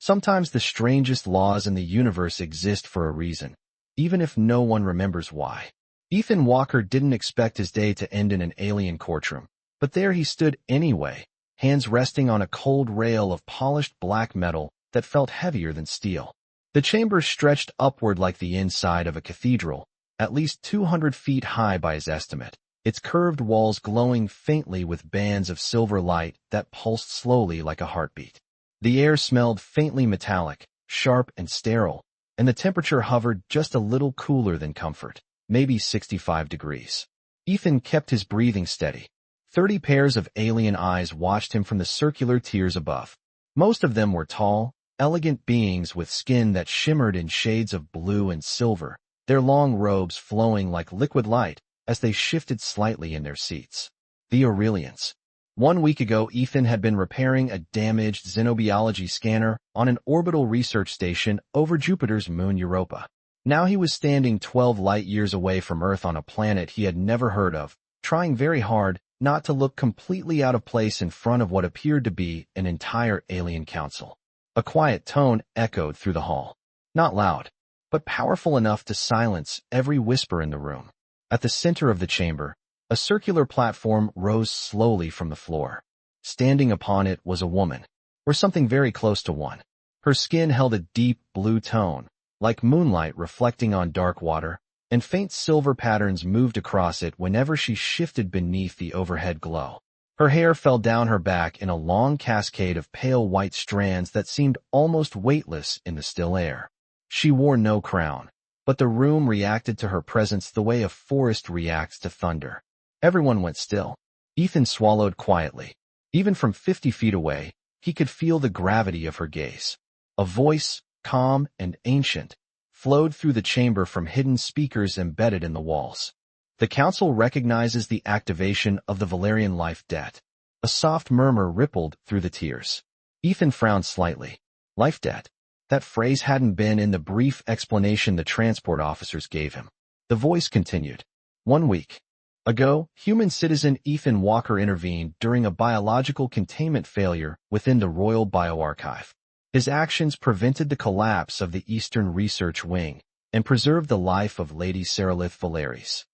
Sometimes the strangest laws in the universe exist for a reason, even if no one remembers why. Ethan Walker didn't expect his day to end in an alien courtroom, but there he stood anyway, hands resting on a cold rail of polished black metal that felt heavier than steel. The chamber stretched upward like the inside of a cathedral, at least 200 feet high by his estimate, its curved walls glowing faintly with bands of silver light that pulsed slowly like a heartbeat. The air smelled faintly metallic, sharp and sterile, and the temperature hovered just a little cooler than comfort, maybe 65 degrees. Ethan kept his breathing steady. 30 pairs of alien eyes watched him from the circular tiers above. Most of them were tall, elegant beings with skin that shimmered in shades of blue and silver, their long robes flowing like liquid light as they shifted slightly in their seats. The Aurelians. 1 week ago, Ethan had been repairing a damaged xenobiology scanner on an orbital research station over Jupiter's moon Europa. Now he was standing 12 light-years away from Earth on a planet he had never heard of, trying very hard not to look completely out of place in front of what appeared to be an entire alien council. A quiet tone echoed through the hall. Not loud, but powerful enough to silence every whisper in the room. At the center of the chamber, a circular platform rose slowly from the floor. Standing upon it was a woman, or something very close to one. Her skin held a deep blue tone, like moonlight reflecting on dark water, and faint silver patterns moved across it whenever she shifted beneath the overhead glow. Her hair fell down her back in a long cascade of pale white strands that seemed almost weightless in the still air. She wore no crown, but the room reacted to her presence the way a forest reacts to thunder. Everyone went still. Ethan swallowed quietly. Even from 50 feet away, he could feel the gravity of her gaze. A voice, calm and ancient, flowed through the chamber from hidden speakers embedded in the walls. The council recognizes the activation of the Valerian life debt. A soft murmur rippled through the tiers. Ethan frowned slightly. Life debt. That phrase hadn't been in the brief explanation the transport officers gave him. The voice continued. 1 week ago, human citizen Ethan Walker intervened during a biological containment failure within the Royal Bioarchive. His actions prevented the collapse of the Eastern Research Wing and preserved the life of Lady Seralith Valeris.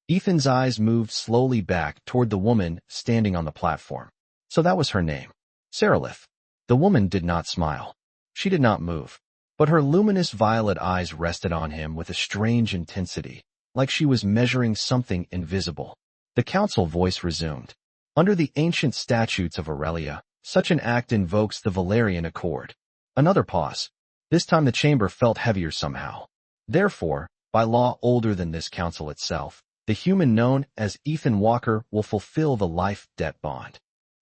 Ethan's eyes moved slowly back toward the woman standing on the platform. So that was her name. Seralith. The woman did not smile. She did not move, but her luminous violet eyes rested on him with a strange intensity, like she was measuring something invisible. The council voice resumed. Under the ancient statutes of Aurelia, such an act invokes the Valerian Accord. Another pause. This time the chamber felt heavier somehow. Therefore, by law older than this council itself, the human known as Ethan Walker will fulfill the life debt bond.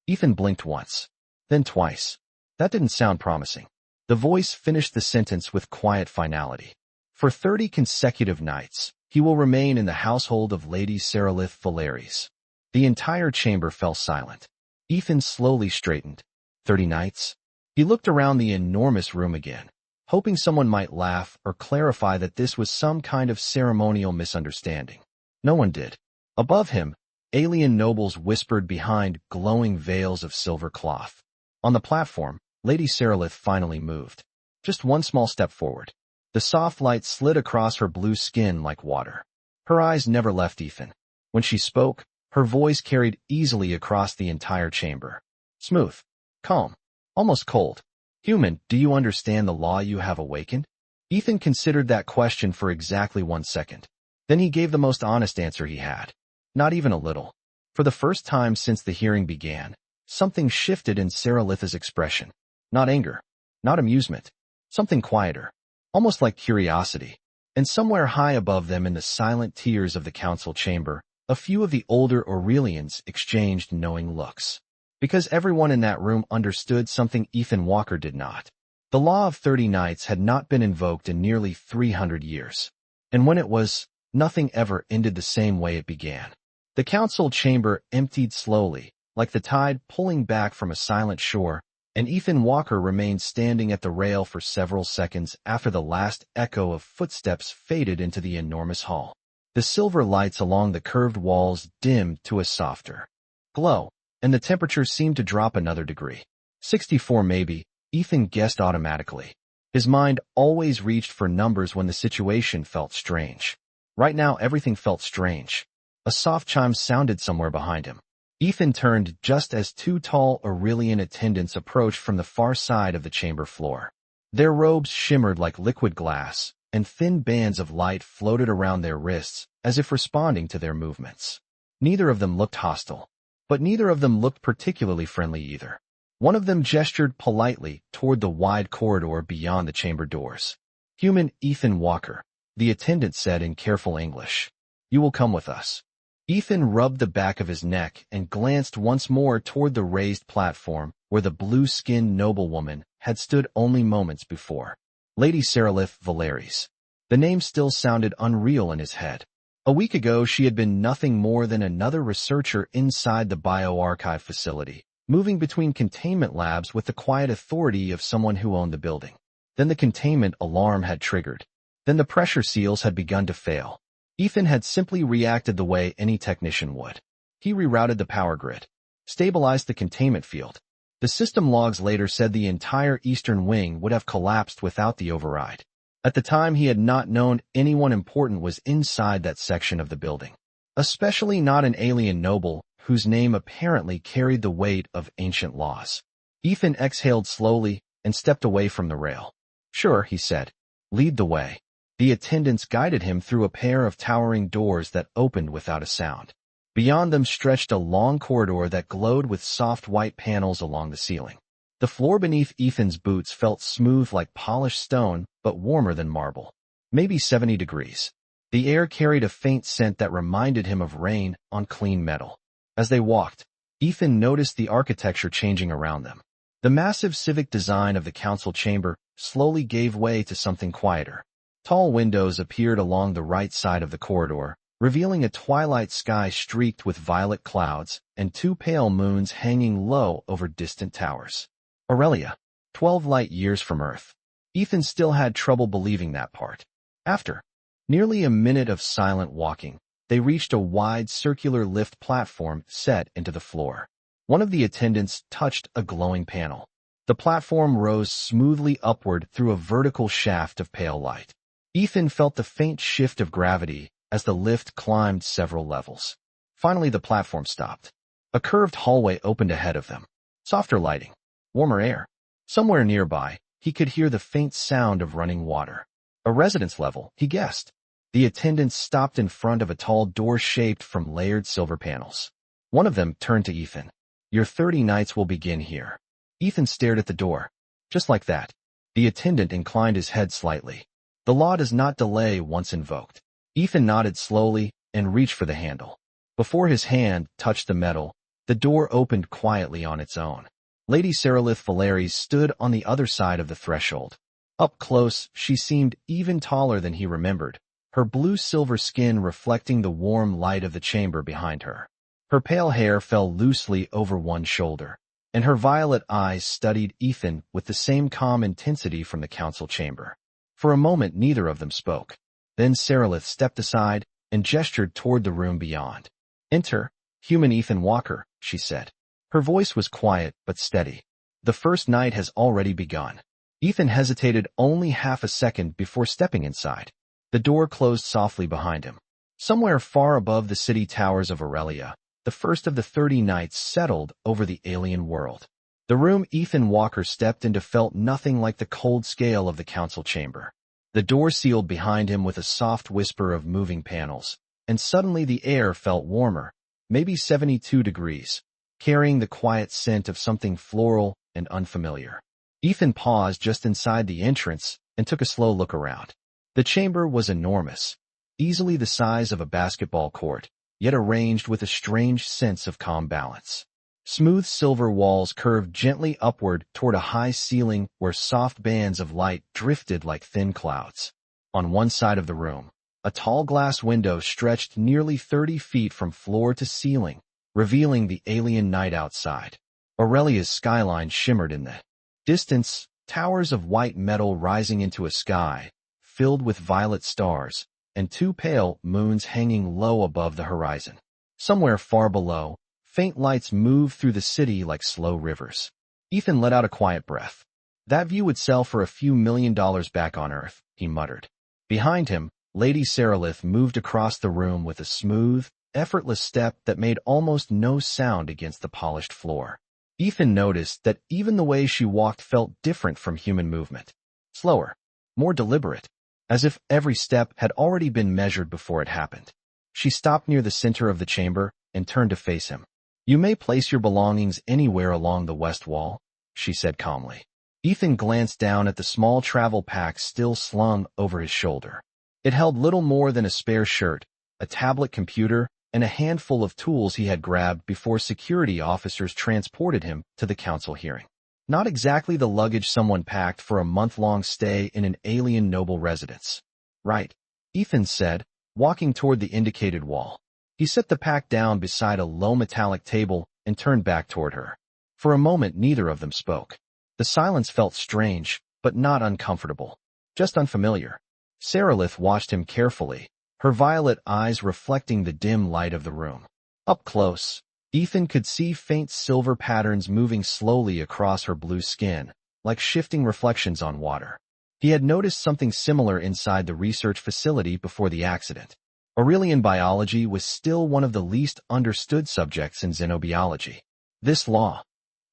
Ethan blinked once, then twice. That didn't sound promising. The voice finished the sentence with quiet finality. For 30 consecutive nights, he will remain in the household of Lady Seralith Valeris. The entire chamber fell silent. Ethan slowly straightened. 30 nights? He looked around the enormous room again, hoping someone might laugh or clarify that this was some kind of ceremonial misunderstanding. No one did. Above him, alien nobles whispered behind glowing veils of silver cloth. On the platform, Lady Seralith finally moved. Just one small step forward. The soft light slid across her blue skin like water. Her eyes never left Ethan. When she spoke, her voice carried easily across the entire chamber. Smooth, calm, almost cold. Human, do you understand the law you have awakened? Ethan considered that question for exactly 1 second. Then he gave the most honest answer he had. Not even a little. For the first time since the hearing began, something shifted in Seralith's expression. Not anger, not amusement, something quieter, almost like curiosity. And somewhere high above them in the silent tiers of the council chamber, a few of the older Aurelians exchanged knowing looks. Because everyone in that room understood something Ethan Walker did not. The law of 30 nights had not been invoked in nearly 300 years. And when it was, nothing ever ended the same way it began. The council chamber emptied slowly, like the tide pulling back from a silent shore, and Ethan Walker remained standing at the rail for several seconds after the last echo of footsteps faded into the enormous hall. The silver lights along the curved walls dimmed to a softer glow, and the temperature seemed to drop another degree. 64 maybe. Ethan guessed automatically. His mind always reached for numbers when the situation felt strange. Right now, everything felt strange. A soft chime sounded somewhere behind him. Ethan turned just as two tall Aurelian attendants approached from the far side of the chamber floor. Their robes shimmered like liquid glass, and thin bands of light floated around their wrists as if responding to their movements. Neither of them looked hostile, but neither of them looked particularly friendly either. One of them gestured politely toward the wide corridor beyond the chamber doors. "Human Ethan Walker," the attendant said in careful English. "You will come with us." Ethan rubbed the back of his neck and glanced once more toward the raised platform where the blue-skinned noblewoman had stood only moments before. Lady Seralith Valeries. The name still sounded unreal in his head. A week ago, she had been nothing more than another researcher inside the bioarchive facility, moving between containment labs with the quiet authority of someone who owned the building. Then the containment alarm had triggered. Then the pressure seals had begun to fail. Ethan had simply reacted the way any technician would. He rerouted the power grid, stabilized the containment field. The system logs later said the entire eastern wing would have collapsed without the override. At the time, he had not known anyone important was inside that section of the building, especially not an alien noble whose name apparently carried the weight of ancient laws. Ethan exhaled slowly and stepped away from the rail. "Sure," he said. "Lead the way." The attendants guided him through a pair of towering doors that opened without a sound. Beyond them stretched a long corridor that glowed with soft white panels along the ceiling. The floor beneath Ethan's boots felt smooth like polished stone, but warmer than marble. Maybe 70 degrees. The air carried a faint scent that reminded him of rain on clean metal. As they walked, Ethan noticed the architecture changing around them. The massive civic design of the council chamber slowly gave way to something quieter. Tall windows appeared along the right side of the corridor, revealing a twilight sky streaked with violet clouds and two pale moons hanging low over distant towers. Aurelia, 12 light years from Earth. Ethan still had trouble believing that part. After nearly a minute of silent walking, they reached a wide circular lift platform set into the floor. One of the attendants touched a glowing panel. The platform rose smoothly upward through a vertical shaft of pale light. Ethan felt the faint shift of gravity as the lift climbed several levels. Finally, the platform stopped. A curved hallway opened ahead of them. Softer lighting, warmer air. Somewhere nearby, he could hear the faint sound of running water. A residence level, he guessed. The attendants stopped in front of a tall door shaped from layered silver panels. One of them turned to Ethan. "Your 30 nights will begin here." Ethan stared at the door. Just like that. The attendant inclined his head slightly. "The law does not delay once invoked." Ethan nodded slowly and reached for the handle. Before his hand touched the metal, the door opened quietly on its own. Lady Seralith Valeries stood on the other side of the threshold. Up close, she seemed even taller than he remembered, her blue-silver skin reflecting the warm light of the chamber behind her. Her pale hair fell loosely over one shoulder, and her violet eyes studied Ethan with the same calm intensity from the council chamber. For a moment, neither of them spoke. Then Seralith stepped aside and gestured toward the room beyond. "Enter, human Ethan Walker," she said. Her voice was quiet but steady. "The first night has already begun." Ethan hesitated only half a second before stepping inside. The door closed softly behind him. Somewhere far above the city towers of Aurelia, the first of the 30 nights settled over the alien world. The room Ethan Walker stepped into felt nothing like the cold scale of the council chamber. The door sealed behind him with a soft whisper of moving panels, and suddenly the air felt warmer, maybe 72 degrees, carrying the quiet scent of something floral and unfamiliar. Ethan paused just inside the entrance and took a slow look around. The chamber was enormous, easily the size of a basketball court, yet arranged with a strange sense of calm balance. Smooth silver walls curved gently upward toward a high ceiling where soft bands of light drifted like thin clouds. On one side of the room, a tall glass window stretched nearly 30 feet from floor to ceiling, revealing the alien night outside. Aurelia's skyline shimmered in the distance, towers of white metal rising into a sky filled with violet stars, and two pale moons hanging low above the horizon. Somewhere far below, faint lights moved through the city like slow rivers. Ethan let out a quiet breath. That view would sell for a few $1 million back on Earth, he muttered. Behind him, Lady Saralith moved across the room with a smooth, effortless step that made almost no sound against the polished floor. Ethan noticed that even the way she walked felt different from human movement. Slower, more deliberate, as if every step had already been measured before it happened. She stopped near the center of the chamber and turned to face him. "You may place your belongings anywhere along the west wall," she said calmly. Ethan glanced down at the small travel pack still slung over his shoulder. It held little more than a spare shirt, a tablet computer, and a handful of tools he had grabbed before security officers transported him to the council hearing. Not exactly the luggage someone packed for a month-long stay in an alien noble residence. "Right," Ethan said, walking toward the indicated wall. He set the pack down beside a low metallic table and turned back toward her. For a moment, neither of them spoke. The silence felt strange, but not uncomfortable, just unfamiliar. Saralith watched him carefully, her violet eyes reflecting the dim light of the room. Up close, Ethan could see faint silver patterns moving slowly across her blue skin, like shifting reflections on water. He had noticed something similar inside the research facility before the accident. Aurelian biology was still one of the least understood subjects in xenobiology. "This law,"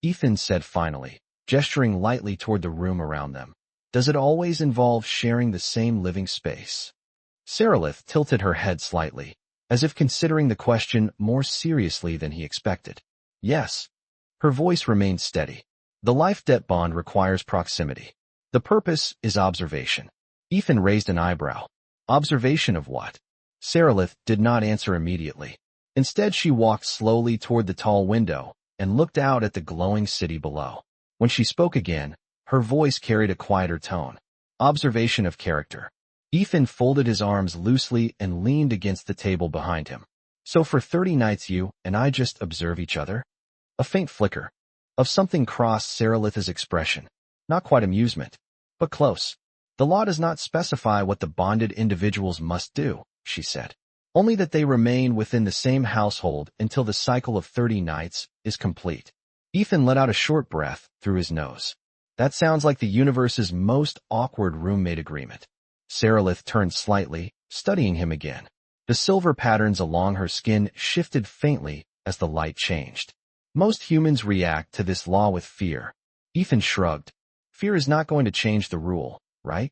Ethan said finally, gesturing lightly toward the room around them. "Does it always involve sharing the same living space?" Saralith tilted her head slightly, as if considering the question more seriously than he expected. "Yes." Her voice remained steady. "The life-debt bond requires proximity. The purpose is observation." Ethan raised an eyebrow. "Observation of what?" Saralith did not answer immediately. Instead, she walked slowly toward the tall window and looked out at the glowing city below. When she spoke again, her voice carried a quieter tone. "Observation of character." Ethan folded his arms loosely and leaned against the table behind him. "So for 30 nights you and I just observe each other?" A faint flicker of something crossed Saralith's expression. Not quite amusement, but close. "The law does not specify what the bonded individuals must do," she said. "Only that they remain within the same household until the cycle of 30 nights is complete." Ethan let out a short breath through his nose. "That sounds like the universe's most awkward roommate agreement." Saralith turned slightly, studying him again. The silver patterns along her skin shifted faintly as the light changed. "Most humans react to this law with fear." Ethan shrugged. "Fear is not going to change the rule, right?"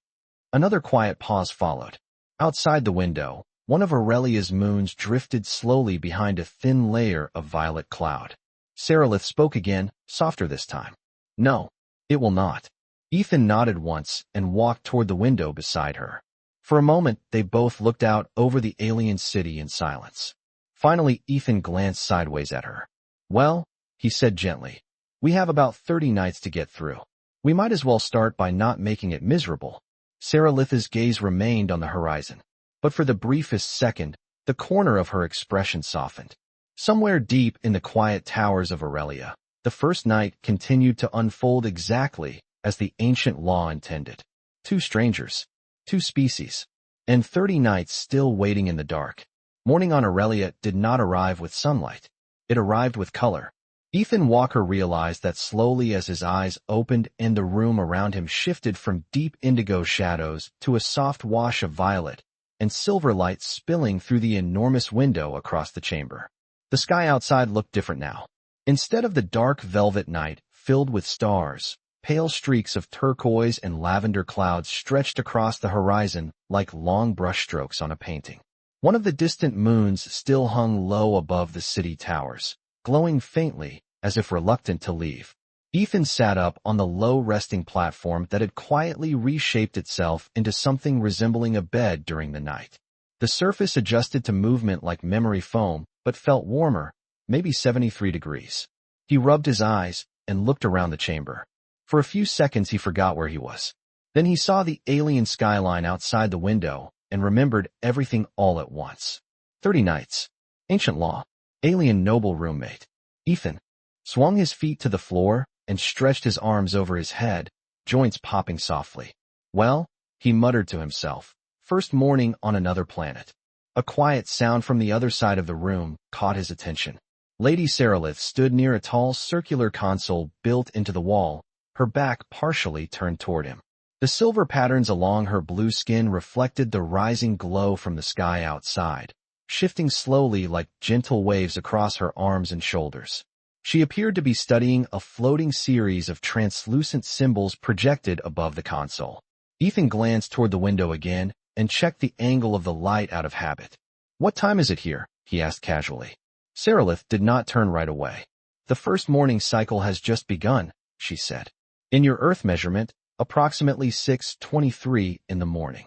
Another quiet pause followed. Outside the window, one of Aurelia's moons drifted slowly behind a thin layer of violet cloud. Saralith spoke again, softer this time. "No, it will not." Ethan nodded once and walked toward the window beside her. For a moment, they both looked out over the alien city in silence. Finally, Ethan glanced sideways at her. "Well," he said gently, "we have about 30 nights to get through. We might as well start by not making it miserable." Saralith's gaze remained on the horizon, but for the briefest second, the corner of her expression softened. Somewhere deep in the quiet towers of Aurelia, the first night continued to unfold exactly as the ancient law intended. 2 strangers, 2 species, and 30 nights still waiting in the dark. Morning on Aurelia did not arrive with sunlight. It arrived with color. Ethan Walker realized that slowly as his eyes opened and the room around him shifted from deep indigo shadows to a soft wash of violet and silver light spilling through the enormous window across the chamber. The sky outside looked different now. Instead of the dark velvet night filled with stars, pale streaks of turquoise and lavender clouds stretched across the horizon like long brushstrokes on a painting. One of the distant moons still hung low above the city towers, glowing faintly as if reluctant to leave. Ethan sat up on the low resting platform that had quietly reshaped itself into something resembling a bed during the night. The surface adjusted to movement like memory foam, but felt warmer, maybe 73 degrees. He rubbed his eyes and looked around the chamber. For a few seconds he forgot where he was. Then he saw the alien skyline outside the window and remembered everything all at once. 30 nights. Ancient law. Alien noble roommate. Ethan swung his feet to the floor and stretched his arms over his head, joints popping softly. "Well," he muttered to himself, "first morning on another planet." A quiet sound from the other side of the room caught his attention. Lady Saralith stood near a tall circular console built into the wall, her back partially turned toward him. The silver patterns along her blue skin reflected the rising glow from the sky outside, shifting slowly like gentle waves across her arms and shoulders. She appeared to be studying a floating series of translucent symbols projected above the console. Ethan glanced toward the window again and checked the angle of the light out of habit. "What time is it here?" he asked casually. Sarilith did not turn right away. "The first morning cycle has just begun," she said. "In your Earth measurement, approximately 6:23 in the morning."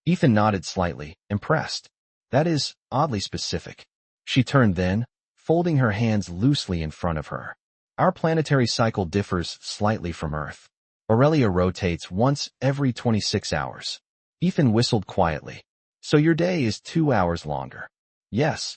Ethan nodded slightly, impressed. "That is oddly specific." She turned then, folding her hands loosely in front of her. "Our planetary cycle differs slightly from Earth. Aurelia rotates once every 26 hours. Ethan whistled quietly. "So your day is 2 hours longer." "Yes."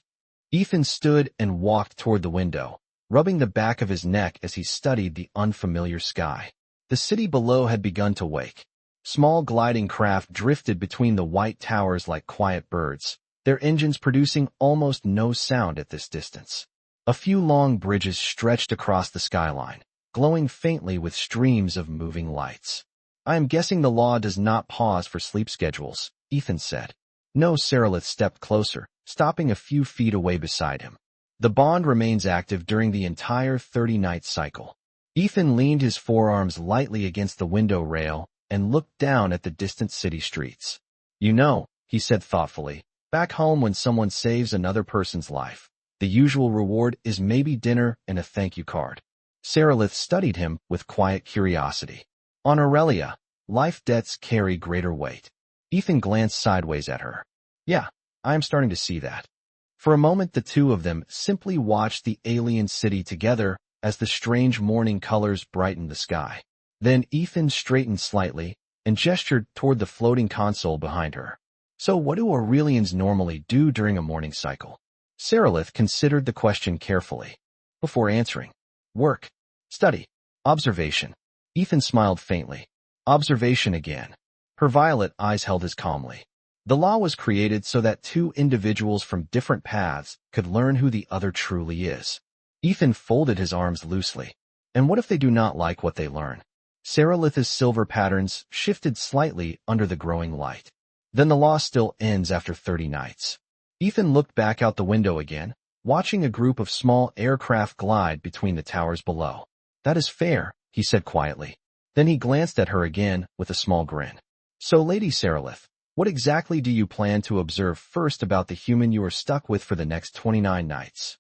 Ethan stood and walked toward the window, rubbing the back of his neck as he studied the unfamiliar sky. The city below had begun to wake. Small gliding craft drifted between the white towers like quiet birds, their engines producing almost no sound at this distance. A few long bridges stretched across the skyline, glowing faintly with streams of moving lights. "I am guessing the law does not pause for sleep schedules," Ethan said. "No." Sarilith stepped closer, stopping a few feet away beside him. "The bond remains active during the entire 30-night cycle." Ethan leaned his forearms lightly against the window rail and looked down at the distant city streets. "You know," he said thoughtfully, "back home when someone saves another person's life, the usual reward is maybe dinner and a thank you card." Sarilith studied him with quiet curiosity. "On Aurelia, life debts carry greater weight." Ethan glanced sideways at her. "Yeah, I am starting to see that." For a moment the two of them simply watched the alien city together as the strange morning colors brightened the sky. Then Ethan straightened slightly and gestured toward the floating console behind her. "So what do Aurelians normally do during a morning cycle?" Sarilith considered the question carefully before answering. "Work, study, observation." Ethan smiled faintly. "Observation again." Her violet eyes held his calmly. "The law was created so that two individuals from different paths could learn who the other truly is." Ethan folded his arms loosely. "And what if they do not like what they learn?" Sarilith's silver patterns shifted slightly under the growing light. "Then the law still ends after 30 nights." Ethan looked back out the window again, watching a group of small aircraft glide between the towers below. "That is fair," he said quietly. Then he glanced at her again with a small grin. "So, Lady Sarilith, what exactly do you plan to observe first about the human you are stuck with for the next 29 nights?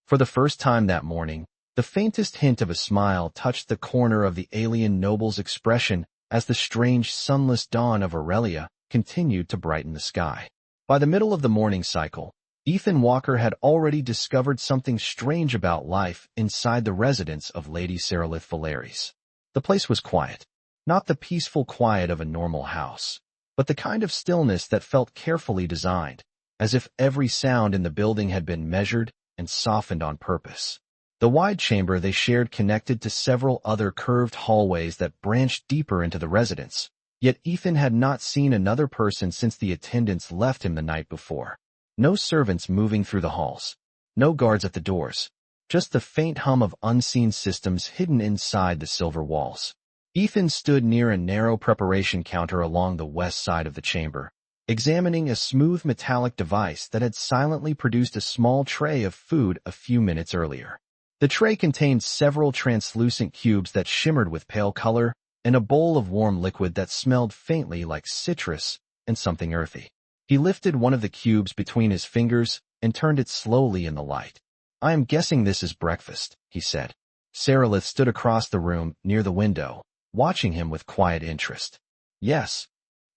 For the first time that morning, the faintest hint of a smile touched the corner of the alien noble's expression as the strange sunless dawn of Aurelia continued to brighten the sky. By the middle of the morning cycle, Ethan Walker had already discovered something strange about life inside the residence of Lady Sarilith Valeris. The place was quiet, not the peaceful quiet of a normal house, but the kind of stillness that felt carefully designed, as if every sound in the building had been measured and softened on purpose. The wide chamber they shared connected to several other curved hallways that branched deeper into the residence, yet Ethan had not seen another person since the attendants left him the night before. No servants moving through the halls, no guards at the doors, just the faint hum of unseen systems hidden inside the silver walls. Ethan stood near a narrow preparation counter along the west side of the chamber, examining a smooth metallic device that had silently produced a small tray of food a few minutes earlier. The tray contained several translucent cubes that shimmered with pale color and a bowl of warm liquid that smelled faintly like citrus and something earthy. He lifted one of the cubes between his fingers and turned it slowly in the light. "I am guessing this is breakfast," he said. Sarilith stood across the room near the window, watching him with quiet interest. "Yes."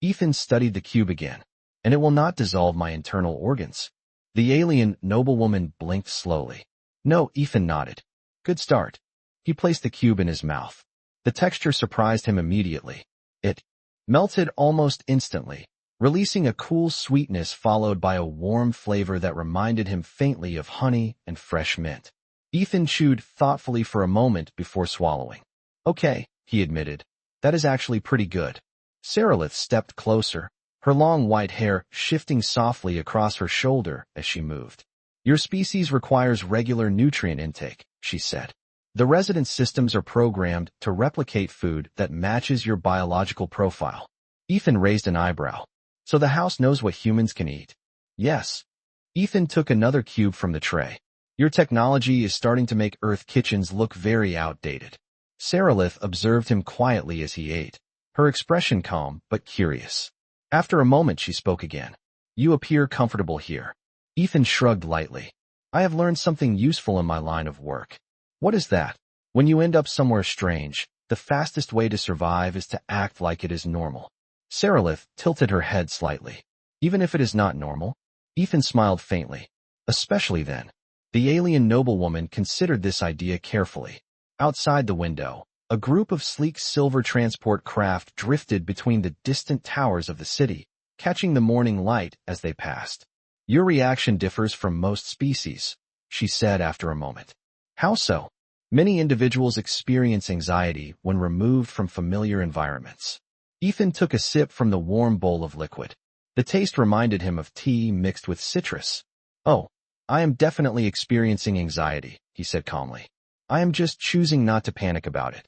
Ethan studied the cube again. "And it will not dissolve my internal organs." The alien noblewoman blinked slowly. "No." Ethan nodded. "Good start." He placed the cube in his mouth. The texture surprised him immediately. It melted almost instantly, releasing a cool sweetness followed by a warm flavor that reminded him faintly of honey and fresh mint. Ethan chewed thoughtfully for a moment before swallowing. "Okay," he admitted. "That is actually pretty good." Sarilith stepped closer, her long white hair shifting softly across her shoulder as she moved. "Your species requires regular nutrient intake," she said. The residence systems are programmed to replicate food that matches your biological profile. Ethan raised an eyebrow. So the house knows what humans can eat? Yes. Ethan took another cube from the tray. Your technology is starting to make Earth kitchens look very outdated. Saralith observed him quietly as he ate, her expression calm but curious. After a moment she spoke again. You appear comfortable here. Ethan shrugged lightly. I have learned something useful in my line of work. What is that? When you end up somewhere strange, the fastest way to survive is to act like it is normal. Saralith tilted her head slightly. Even if it is not normal? Ethan smiled faintly. Especially then. The alien noblewoman considered this idea carefully. Outside the window, a group of sleek silver transport craft drifted between the distant towers of the city, catching the morning light as they passed. Your reaction differs from most species, she said after a moment. How so? Many individuals experience anxiety when removed from familiar environments. Ethan took a sip from the warm bowl of liquid. The taste reminded him of tea mixed with citrus. Oh, I am definitely experiencing anxiety, he said calmly. I am just choosing not to panic about it.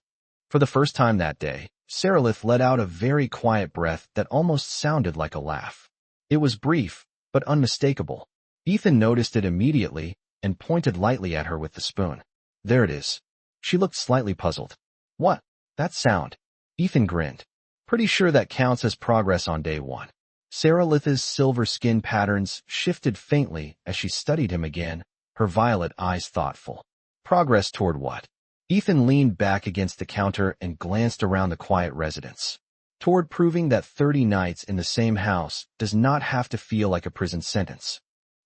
For the first time that day, Saralith let out a very quiet breath that almost sounded like a laugh. It was brief, but unmistakable. Ethan noticed it immediately and pointed lightly at her with the spoon. There it is. She looked slightly puzzled. What? That sound? Ethan grinned. Pretty sure that counts as progress on day one. Saralith's silver skin patterns shifted faintly as she studied him again, her violet eyes thoughtful. Progress toward what? Ethan leaned back against the counter and glanced around the quiet residence. Toward proving that 30 nights in the same house does not have to feel like a prison sentence.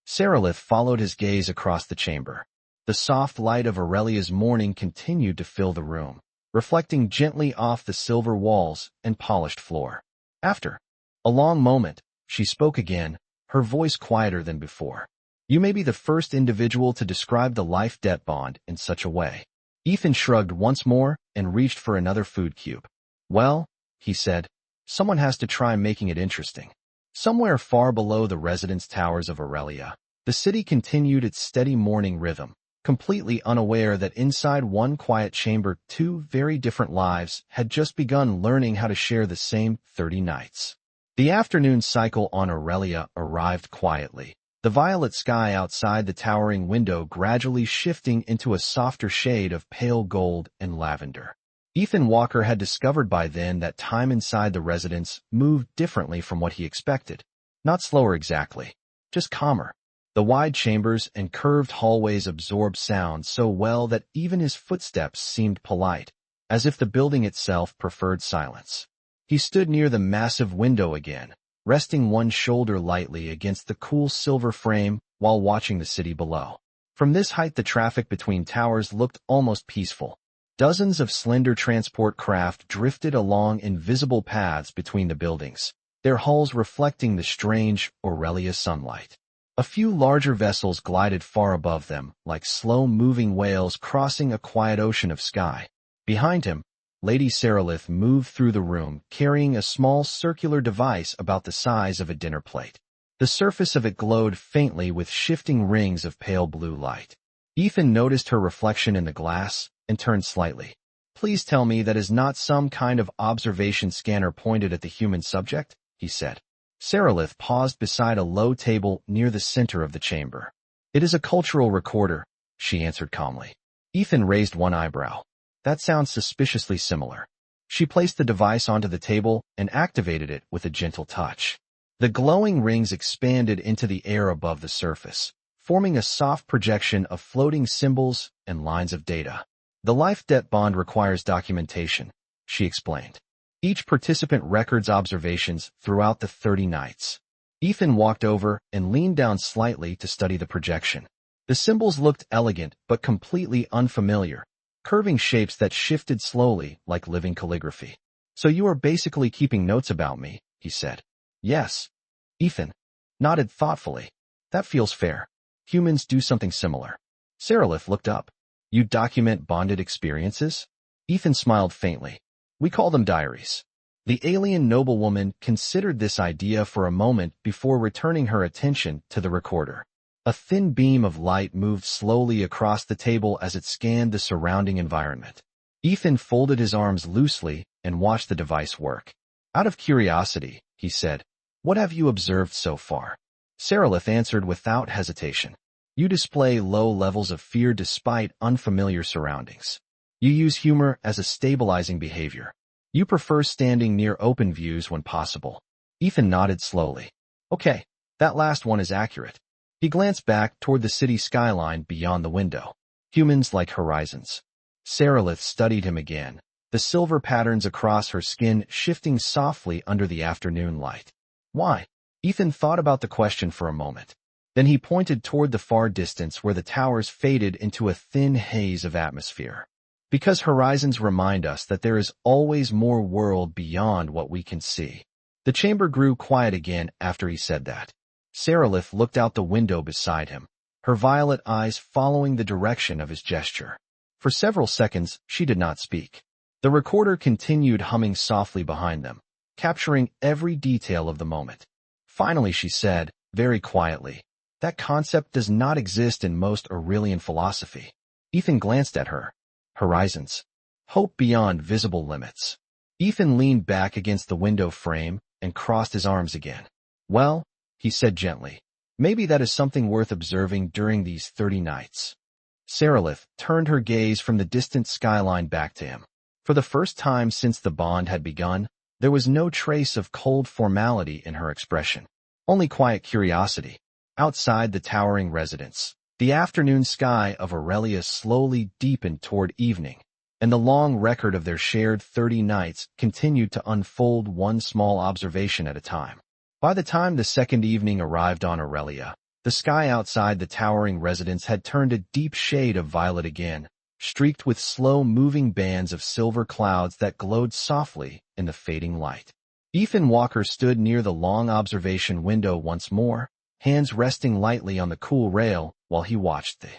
Saralith followed his gaze across the chamber. The soft light of Aurelia's morning continued to fill the room, reflecting gently off the silver walls and polished floor. After a long moment, she spoke again, her voice quieter than before. You may be the first individual to describe the life-debt bond in such a way. Ethan shrugged once more and reached for another food cube. Well, he said, someone has to try making it interesting. Somewhere far below the residence towers of Aurelia, the city continued its steady morning rhythm, completely unaware that inside one quiet chamber 2 very different lives had just begun learning how to share the same 30 nights. The afternoon cycle on Aurelia arrived quietly, the violet sky outside the towering window gradually shifting into a softer shade of pale gold and lavender. Ethan Walker had discovered by then that time inside the residence moved differently from what he expected. Not slower exactly, just calmer. The wide chambers and curved hallways absorbed sound so well that even his footsteps seemed polite, as if the building itself preferred silence. He stood near the massive window again, resting one shoulder lightly against the cool silver frame while watching the city below. From this height the traffic between towers looked almost peaceful. Dozens of slender transport craft drifted along invisible paths between the buildings, their hulls reflecting the strange Aurelia sunlight. A few larger vessels glided far above them, like slow-moving whales crossing a quiet ocean of sky. Behind him, Lady Saralith moved through the room, carrying a small circular device about the size of a dinner plate. The surface of it glowed faintly with shifting rings of pale blue light. Ethan noticed her reflection in the glass and turned slightly. Please tell me that is not some kind of observation scanner pointed at the human subject, he said. Saralith paused beside a low table near the center of the chamber. It is a cultural recorder, she answered calmly. Ethan raised one eyebrow. That sounds suspiciously similar. She placed the device onto the table and activated it with a gentle touch. The glowing rings expanded into the air above the surface, forming a soft projection of floating symbols and lines of data. The life-debt bond requires documentation, she explained. Each participant records observations throughout the 30 nights. Ethan walked over and leaned down slightly to study the projection. The symbols looked elegant but completely unfamiliar, curving shapes that shifted slowly like living calligraphy. So you are basically keeping notes about me, he said. Yes. Ethan nodded thoughtfully. That feels fair. Humans do something similar. Saralith looked up. You document bonded experiences? Ethan smiled faintly. We call them diaries. The alien noblewoman considered this idea for a moment before returning her attention to the recorder. A thin beam of light moved slowly across the table as it scanned the surrounding environment. Ethan folded his arms loosely and watched the device work. Out of curiosity, he said, "What have you observed so far?" Sarilith answered without hesitation. "You display low levels of fear despite unfamiliar surroundings. You use humor as a stabilizing behavior. You prefer standing near open views when possible." Ethan nodded slowly. "Okay, that last one is accurate." He glanced back toward the city skyline beyond the window. "Humans like horizons." Sarilith studied him again, the silver patterns across her skin shifting softly under the afternoon light. "Why?" Ethan thought about the question for a moment. Then he pointed toward the far distance where the towers faded into a thin haze of atmosphere. "Because horizons remind us that there is always more world beyond what we can see." The chamber grew quiet again after he said that. Sarilith looked out the window beside him, her violet eyes following the direction of his gesture. For several seconds, she did not speak. The recorder continued humming softly behind them, capturing every detail of the moment. Finally, she said, very quietly, "That concept does not exist in most Aurelian philosophy." Ethan glanced at her. "Horizons. Hope beyond visible limits." Ethan leaned back against the window frame and crossed his arms again. "Well," he said gently, "maybe that is something worth observing during these 30 nights. Sarilith turned her gaze from the distant skyline back to him. For the first time since the bond had begun, there was no trace of cold formality in her expression, only quiet curiosity. Outside the towering residence, the afternoon sky of Aurelia slowly deepened toward evening, and the long record of their shared 30 nights continued to unfold one small observation at a time. By the time the second evening arrived on Aurelia, the sky outside the towering residence had turned a deep shade of violet again, streaked with slow-moving bands of silver clouds that glowed softly in the fading light. Ethan Walker stood near the long observation window once more, hands resting lightly on the cool rail while he watched the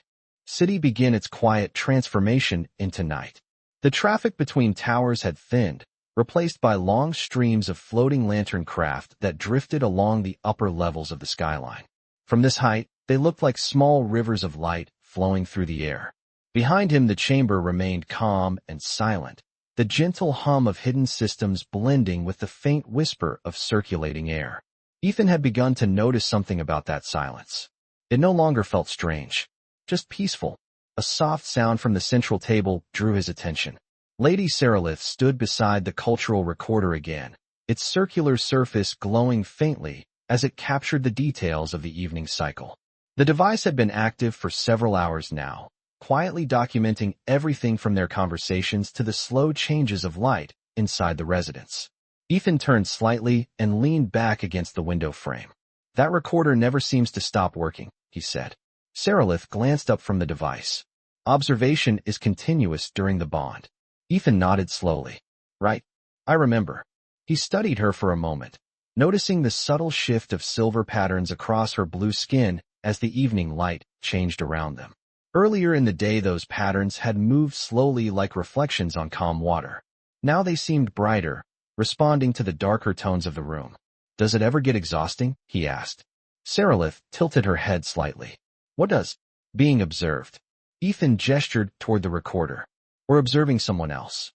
city begin its quiet transformation into night. The traffic between towers had thinned, replaced by long streams of floating lantern craft that drifted along the upper levels of the skyline. From this height, they looked like small rivers of light flowing through the air. Behind him, the chamber remained calm and silent, the gentle hum of hidden systems blending with the faint whisper of circulating air. Ethan had begun to notice something about that silence. It no longer felt strange, just peaceful. A soft sound from the central table drew his attention. Lady Sarilith stood beside the cultural recorder again, its circular surface glowing faintly as it captured the details of the evening cycle. The device had been active for several hours now, quietly documenting everything from their conversations to the slow changes of light inside the residence. Ethan turned slightly and leaned back against the window frame. "That recorder never seems to stop working," he said. Sarilith glanced up from the device. "Observation is continuous during the bond." Ethan nodded slowly. "Right. I remember." He studied her for a moment, noticing the subtle shift of silver patterns across her blue skin as the evening light changed around them. Earlier in the day, those patterns had moved slowly like reflections on calm water. Now they seemed brighter, responding to the darker tones of the room. "Does it ever get exhausting?" he asked. Sarilith tilted her head slightly. "What does being observed?" Ethan gestured toward the recorder. "Or observing someone else."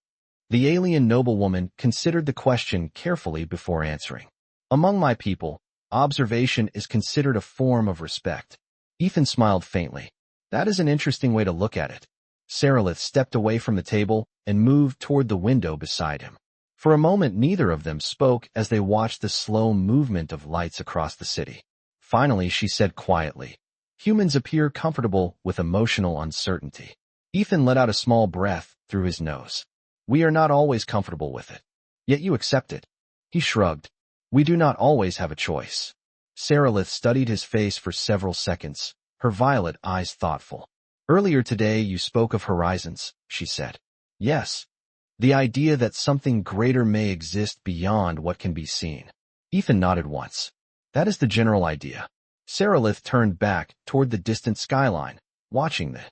The alien noblewoman considered the question carefully before answering. "Among my people, observation is considered a form of respect." Ethan smiled faintly. "That is an interesting way to look at it." Sarilith stepped away from the table and moved toward the window beside him. For a moment, neither of them spoke as they watched the slow movement of lights across the city. Finally, she said quietly, "Humans appear comfortable with emotional uncertainty." Ethan let out a small breath through his nose. "We are not always comfortable with it. Yet you accept it." He shrugged. "We do not always have a choice." Sarilith studied his face for several seconds, her violet eyes thoughtful. "Earlier today you spoke of horizons," she said. "Yes. The idea that something greater may exist beyond what can be seen." Ethan nodded once. "That is the general idea." Sarilith turned back toward the distant skyline, watching the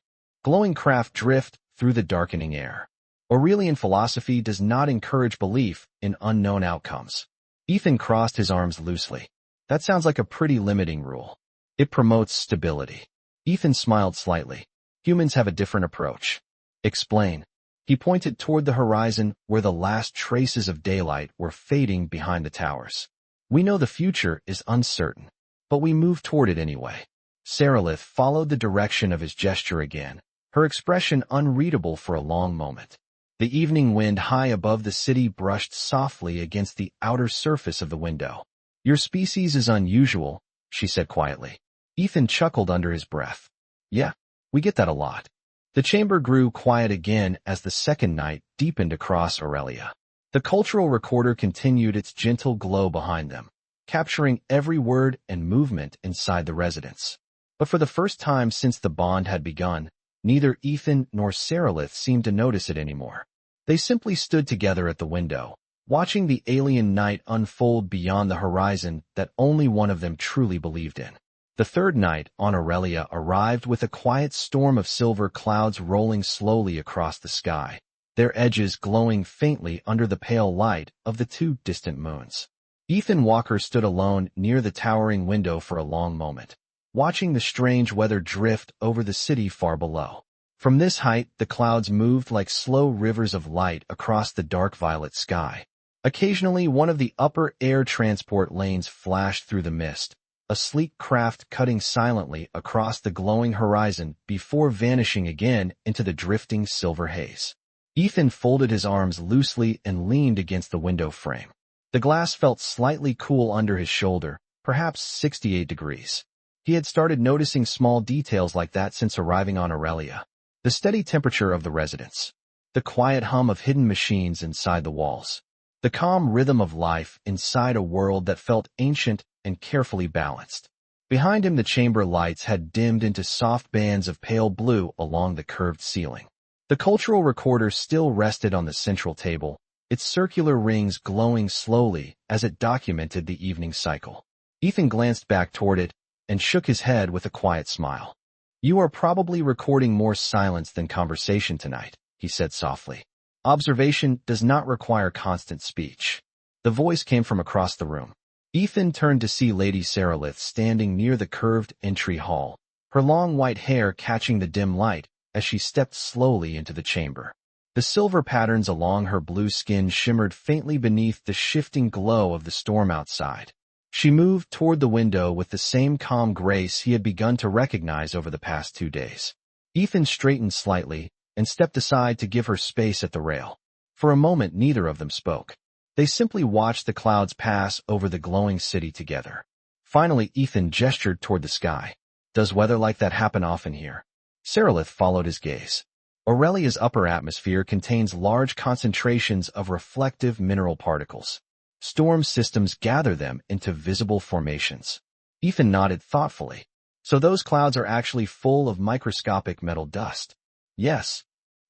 glowing craft drift through the darkening air. Aurelian philosophy does not encourage belief in unknown outcomes. Ethan crossed his arms loosely. "That sounds like a pretty limiting rule." It promotes stability. Ethan smiled slightly. Humans have a different approach. Explain. He pointed toward the horizon where the last traces of daylight were fading behind the towers. We know the future is uncertain, but we move toward it anyway. Saralith followed the direction of his gesture again, her expression unreadable for a long moment. The evening wind high above the city brushed softly against the outer surface of the window. Your species is unusual, she said quietly. Ethan chuckled under his breath. Yeah, we get that a lot. The chamber grew quiet again as the second night deepened across Aurelia. The cultural recorder continued its gentle glow behind them, capturing every word and movement inside the residence. But for the first time since the bond had begun, neither Ethan nor Saralith seemed to notice it anymore. They simply stood together at the window, watching the alien night unfold beyond the horizon that only one of them truly believed in. The third night on Aurelia arrived with a quiet storm of silver clouds rolling slowly across the sky, their edges glowing faintly under the pale light of the two distant moons. Ethan Walker stood alone near the towering window for a long moment, watching the strange weather drift over the city far below. From this height, the clouds moved like slow rivers of light across the dark violet sky. Occasionally, one of the upper air transport lanes flashed through the mist, a sleek craft cutting silently across the glowing horizon before vanishing again into the drifting silver haze. Ethan folded his arms loosely and leaned against the window frame. The glass felt slightly cool under his shoulder, perhaps 68 degrees. He had started noticing small details like that since arriving on Aurelia. The steady temperature of the residence, the quiet hum of hidden machines inside the walls, the calm rhythm of life inside a world that felt ancient and carefully balanced. Behind him, the chamber lights had dimmed into soft bands of pale blue along the curved ceiling. The cultural recorder still rested on the central table, its circular rings glowing slowly as it documented the evening cycle. Ethan glanced back toward it and shook his head with a quiet smile. You are probably recording more silence than conversation tonight, he said softly. Observation does not require constant speech. The voice came from across the room. Ethan turned to see Lady Saralith standing near the curved entry hall, her long white hair catching the dim light as she stepped slowly into the chamber. The silver patterns along her blue skin shimmered faintly beneath the shifting glow of the storm outside. She moved toward the window with the same calm grace he had begun to recognize over the past 2 days. Ethan straightened slightly and stepped aside to give her space at the rail. For a moment, neither of them spoke. They simply watched the clouds pass over the glowing city together. Finally, Ethan gestured toward the sky. Does weather like that happen often here? Saralith followed his gaze. Aurelia's upper atmosphere contains large concentrations of reflective mineral particles. Storm systems gather them into visible formations. Ethan nodded thoughtfully. So those clouds are actually full of microscopic metal dust. Yes.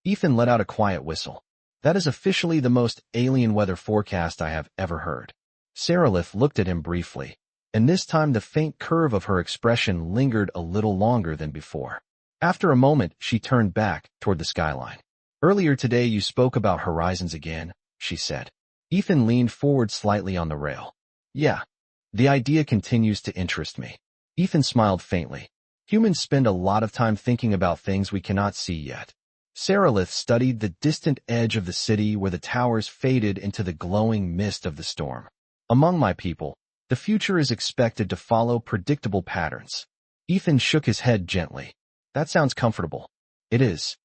Ethan let out a quiet whistle. That is officially the most alien weather forecast I have ever heard. Saralith looked at him briefly, and this time the faint curve of her expression lingered a little longer than before. After a moment, she turned back toward the skyline. Earlier today you spoke about horizons again, she said. Ethan leaned forward slightly on the rail. Yeah. The idea continues to interest me. Ethan smiled faintly. Humans spend a lot of time thinking about things we cannot see yet. Saralith studied the distant edge of the city where the towers faded into the glowing mist of the storm. Among my people, the future is expected to follow predictable patterns. Ethan shook his head gently. That sounds comfortable. It is.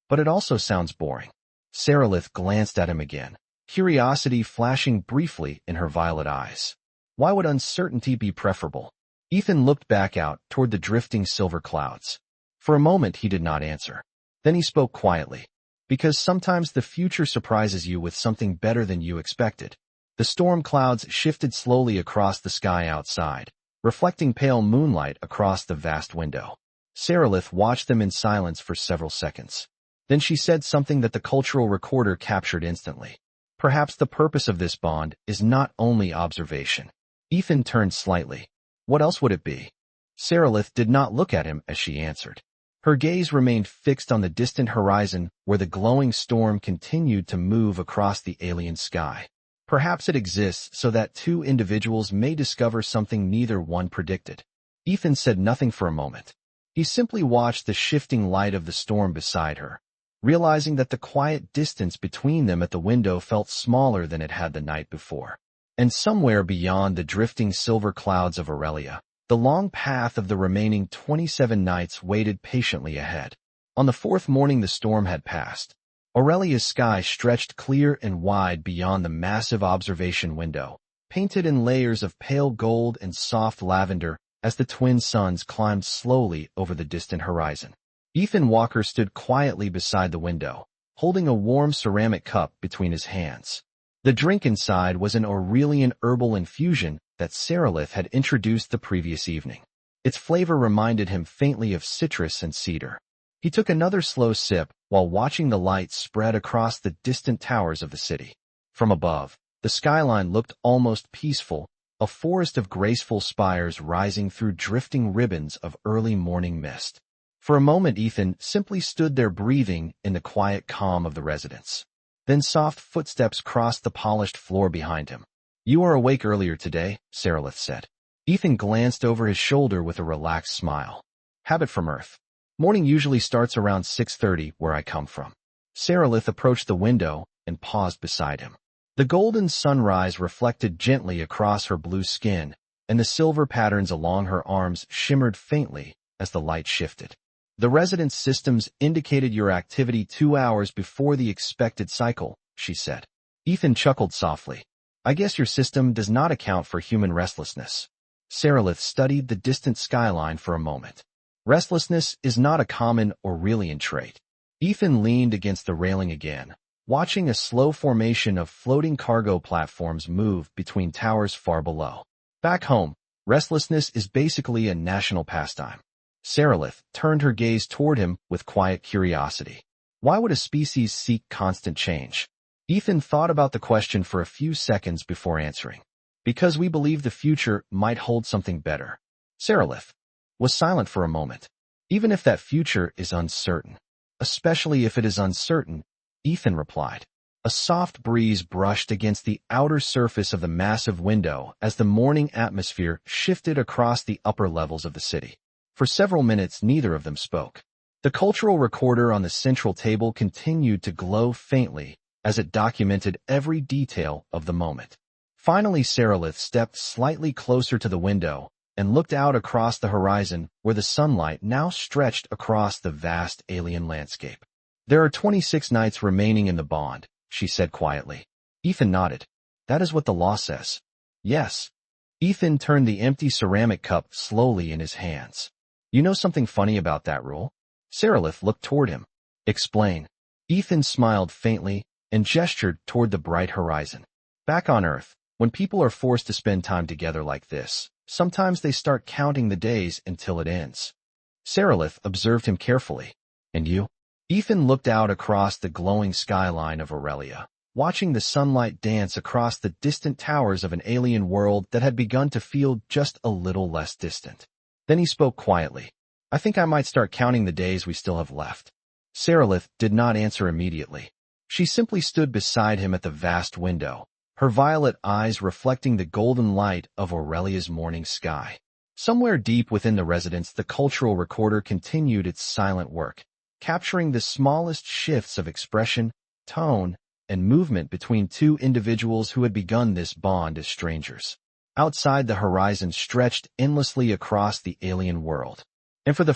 But it also sounds boring. Saralith glanced at him again, curiosity flashing briefly in her violet eyes. Why would uncertainty be preferable? Ethan looked back out toward the drifting silver clouds. For a moment he did not answer. Then he spoke quietly. Because sometimes the future surprises you with something better than you expected. The storm clouds shifted slowly across the sky outside, reflecting pale moonlight across the vast window. Saralith watched them in silence for several seconds. Then she said something that the cultural recorder captured instantly. Perhaps the purpose of this bond is not only observation. Ethan turned slightly. What else would it be? Saralith did not look at him as she answered. Her gaze remained fixed on the distant horizon where the glowing storm continued to move across the alien sky. Perhaps it exists so that two individuals may discover something neither one predicted. Ethan said nothing for a moment. He simply watched the shifting light of the storm beside her, realizing that the quiet distance between them at the window felt smaller than it had the night before. And somewhere beyond the drifting silver clouds of Aurelia, the long path of the remaining 27 nights waited patiently ahead. On the fourth morning the storm had passed. Aurelia's sky stretched clear and wide beyond the massive observation window, painted in layers of pale gold and soft lavender as the twin suns climbed slowly over the distant horizon. Ethan Walker stood quietly beside the window, holding a warm ceramic cup between his hands. The drink inside was an Aurelian herbal infusion that Seralith had introduced the previous evening. Its flavor reminded him faintly of citrus and cedar. He took another slow sip while watching the light spread across the distant towers of the city. From above, the skyline looked almost peaceful, a forest of graceful spires rising through drifting ribbons of early morning mist. For a moment Ethan simply stood there breathing in the quiet calm of the residence. Then soft footsteps crossed the polished floor behind him. "You are awake earlier today," Seralith said. Ethan glanced over his shoulder with a relaxed smile. "Habit from Earth. Morning usually starts around 6:30 where I come from." Seralith approached the window and paused beside him. The golden sunrise reflected gently across her blue skin, and the silver patterns along her arms shimmered faintly as the light shifted. "The residence systems indicated your activity 2 hours before the expected cycle," she said. Ethan chuckled softly. "I guess your system does not account for human restlessness." Seralith studied the distant skyline for a moment. Restlessness is not a common Aurelian trait. Ethan leaned against the railing again, watching a slow formation of floating cargo platforms move between towers far below. "Back home, restlessness is basically a national pastime." Seralith turned her gaze toward him with quiet curiosity. Why would a species seek constant change? Ethan thought about the question for a few seconds before answering. "Because we believe the future might hold something better." Seralith was silent for a moment. "Even if that future is uncertain." "Especially if it is uncertain," Ethan replied. A soft breeze brushed against the outer surface of the massive window as the morning atmosphere shifted across the upper levels of the city. For several minutes neither of them spoke. The cultural recorder on the central table continued to glow faintly as it documented every detail of the moment. Finally Seralith stepped slightly closer to the window and looked out across the horizon where the sunlight now stretched across the vast alien landscape. "There are 26 nights remaining in the bond," she said quietly. Ethan nodded. "That is what the law says." "Yes." Ethan turned the empty ceramic cup slowly in his hands. "You know something funny about that rule?" Seralith looked toward him. "Explain." Ethan smiled faintly and gestured toward the bright horizon. "Back on Earth, when people are forced to spend time together like this, sometimes they start counting the days until it ends." Seralith observed him carefully. "And you?" Ethan looked out across the glowing skyline of Aurelia, watching the sunlight dance across the distant towers of an alien world that had begun to feel just a little less distant. Then he spoke quietly. "I think I might start counting the days we still have left." Seralith did not answer immediately. She simply stood beside him at the vast window, her violet eyes reflecting the golden light of Aurelia's morning sky. Somewhere deep within the residence, the cultural recorder continued its silent work, capturing the smallest shifts of expression, tone, and movement between two individuals who had begun this bond as strangers. Outside, the horizon stretched endlessly across the alien world, and for the